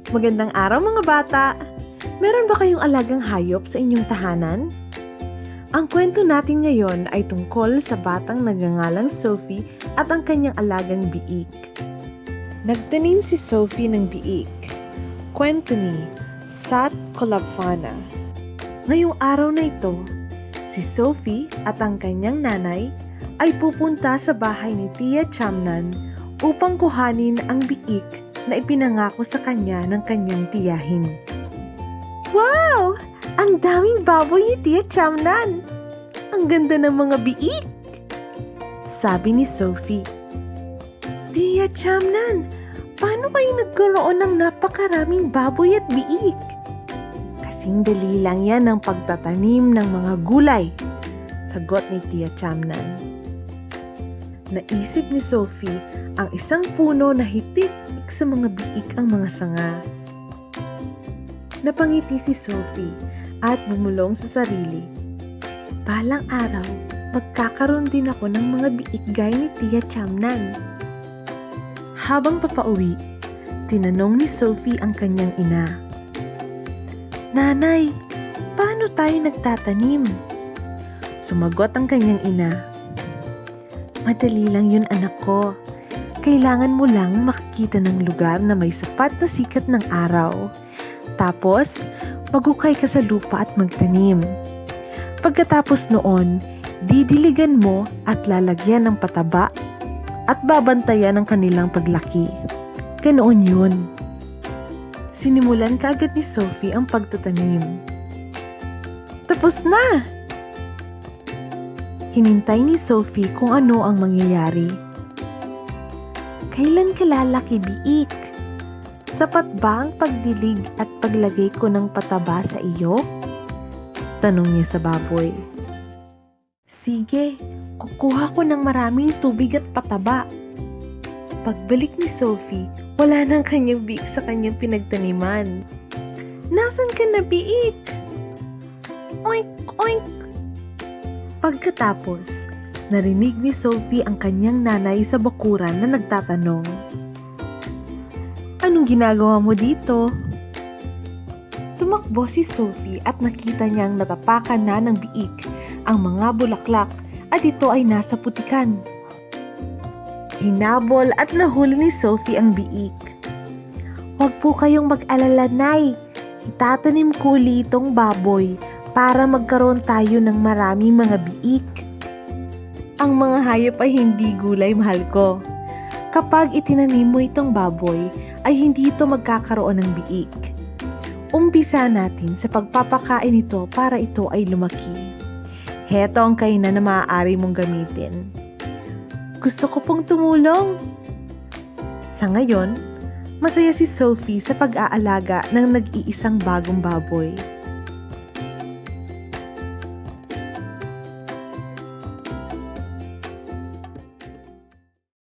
Magandang araw mga bata! Meron ba kayong alagang hayop sa inyong tahanan? Ang kwento natin ngayon ay tungkol sa batang nagngangalang Sophie at ang kanyang alagang biik. Nagtanim si Sophie ng biik. Kwento ni Sat Kolabfana. Ngayong araw na ito, si Sophie at ang kanyang nanay ay pupunta sa bahay ni Tia Chamnan upang kuhanin ang biik na ipinangako sa kanya ng kanyang tiyahin. Wow! Ang daming baboy ni Tia Chamnan! Ang ganda ng mga biik! Sabi ni Sophie. Tia Chamnan, paano kayo nagkaroon ng napakaraming baboy at biik? Kasing dali lang yan ng pagtatanim ng mga gulay, sagot ni Tia Chamnan. Naisip ni Sophie ang isang puno na hitik sa mga biik ang mga sanga. Napangiti si Sophie at bumulong sa sarili. Balang araw, magkakaroon din ako ng mga biik gaya ni Tia Chamnan. Habang papauwi, tinanong ni Sophie ang kanyang ina. Nanay, paano tayo nagtatanim? Sumagot ang kanyang ina. Madali lang yun anak ko. Kailangan mo lang makikita ng lugar na may sapat na sikat ng araw. Tapos, maghukay ka sa lupa at magtanim. Pagkatapos noon, didiligan mo at lalagyan ng pataba at babantayan ang kanilang paglaki. Ganoon yun. Sinimulan kaagad ni Sophie ang pagtatanim. Tapos na! Hinintay ni Sophie kung ano ang mangyayari. Kailan ka lalaki, biik? Sapat ba ang pagdilig at paglagay ko ng pataba sa iyo? Tanong niya sa baboy. Sige, kukuha ko ng maraming tubig at pataba. Pagbalik ni Sophie, wala nang kanyang biik sa kanyang pinagtaniman. Nasaan ka na, biik? Oink, oink! Pagkatapos, narinig ni Sophie ang kanyang nanay sa bakuran na nagtatanong. Anong ginagawa mo dito? Tumakbo si Sophie at nakita niyang natapakan na ng biik ang mga bulaklak at ito ay nasa putikan. Hinabol at nahuli ni Sophie ang biik. Huwag po kayong mag-alala, Nay. Itatanim ko ulit itong baboy para magkaroon tayo ng maraming mga biik. Ang mga hayop ay hindi gulay, mahal ko. Kapag itinanim mo itong baboy, ay hindi ito magkakaroon ng biik. Umpisa natin sa pagpapakain ito para ito ay lumaki. Heto ang kainan na maaari mong gamitin. Gusto ko pong tumulong. Sa ngayon, masaya si Sophie sa pag-aalaga ng nag-iisang bagong baboy.